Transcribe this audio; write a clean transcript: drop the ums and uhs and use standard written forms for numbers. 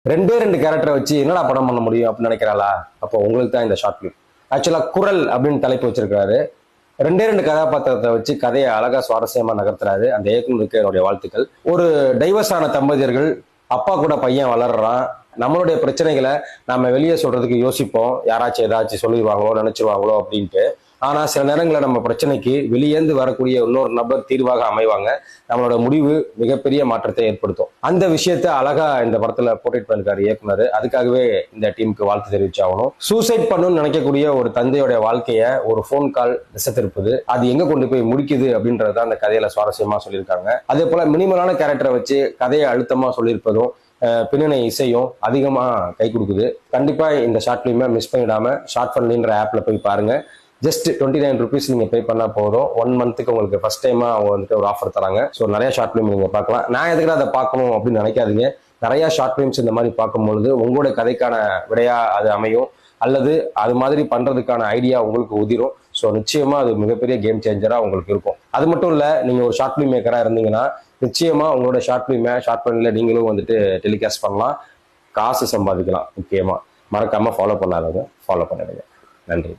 2 கேரக்டரை வச்சு என்னடா படம் பண்ண முடியும் அப்படின்னு நினைக்கிறாளா? அப்போ உங்களுக்கு தான் இந்த ஷார்ட் ஃபிலிம். ஆக்சுவலா குரல் அப்படின்னு தலைப்பு வச்சிருக்காரு. 2 கதாபாத்திரத்தை வச்சு கதையை அழகா சுவாரஸ்யமா நகர்த்துறாரு. அந்த இயக்குனருக்கு என்னுடைய வாழ்த்துக்கள். ஒரு டைவர்ஸ் ஆன தம்பதியர்கள், அப்பா கூட பையன் வளர்றான். நம்மளுடைய பிரச்சனைகளை நாம வெளியே சொல்றதுக்கு யோசிப்போம். யாராச்சும் ஏதாச்சும் சொல்லிடுவாங்களோ நினைச்சிருவாங்களோ அப்படின்ட்டு. ஆனா சில நேரங்களில் நம்ம பிரச்சனைக்கு வெளியேந்து வரக்கூடிய இன்னொரு நபர் தீர்வாக அமைவாங்க. நம்மளோட முடிவு மிகப்பெரிய மாற்றத்தை ஏற்படுத்தும். அந்த விஷயத்த அழகா இந்த படத்துல போர்ட்ரேட் பண்ணிருக்காரு இயக்குனர். அதுக்காகவே இந்த டீமுக்கு வாழ்த்து தெரிவிச்சாகணும். சூசைட் பண்ணணும்னு நினைக்கக்கூடிய ஒரு தந்தையோட வாழ்க்கைய ஒரு போன் கால் திசை திருப்புது. அது எங்க கொண்டு போய் முடிக்குது அப்படின்றத அந்த கதையில சுவாரஸ்யமா சொல்லியிருக்காங்க. அதே போல மினிமலான கேரக்டரை வச்சு கதையை அழுத்தமா சொல்லியிருப்பதும் பின்னணி இசையும் அதிகமா கை கொடுக்குது. கண்டிப்பா இந்த ஷார்ட் ஃபிலிமை மிஸ் பண்ணிடாம ஷார்ட் ஃபன்லின்ற ஆப்ல போய் பாருங்க. ஜஸ்ட் 29 ருபீஸ் நீங்க பே பண்ணா போதும். 1 மந்த்துக்கு உங்களுக்கு ஃபர்ஸ்ட் டைமா அவங்க வந்துட்டு ஒரு ஆஃபர் தராங்க. ஸோ நிறைய ஷார்ட் ஃபிலிம் நீங்க பார்க்கலாம். நான் எதுக்கு அதை பார்க்கணும் அப்படின்னு நினைக்காதீங்க. நிறைய ஷார்ட் ஃபிலிம்ஸ் இந்த மாதிரி பார்க்கும்பொழுது உங்களோட கதைக்கான விடையா அது அமையும், அல்லது அது மாதிரி பண்றதுக்கான ஐடியா உங்களுக்கு உதிரும். ஸோ நிச்சயமா அது மிகப்பெரிய கேம் சேஞ்சரா உங்களுக்கு இருக்கும். அது மட்டும் இல்ல, நீங்க ஒரு ஷார்ட் ஃபிலிம் மேக்கரா இருந்தீங்கன்னா நிச்சயமா உங்களோட ஷார்ட் ஃபிலிம்ல நீங்களும் வந்துட்டு டெலிகாஸ்ட் பண்ணலாம், காசு சம்பாதிக்கலாம். முக்கியமா மறக்காம ஃபாலோ பண்ணாதவங்க ஃபாலோ பண்ணிடுங்க. நன்றி.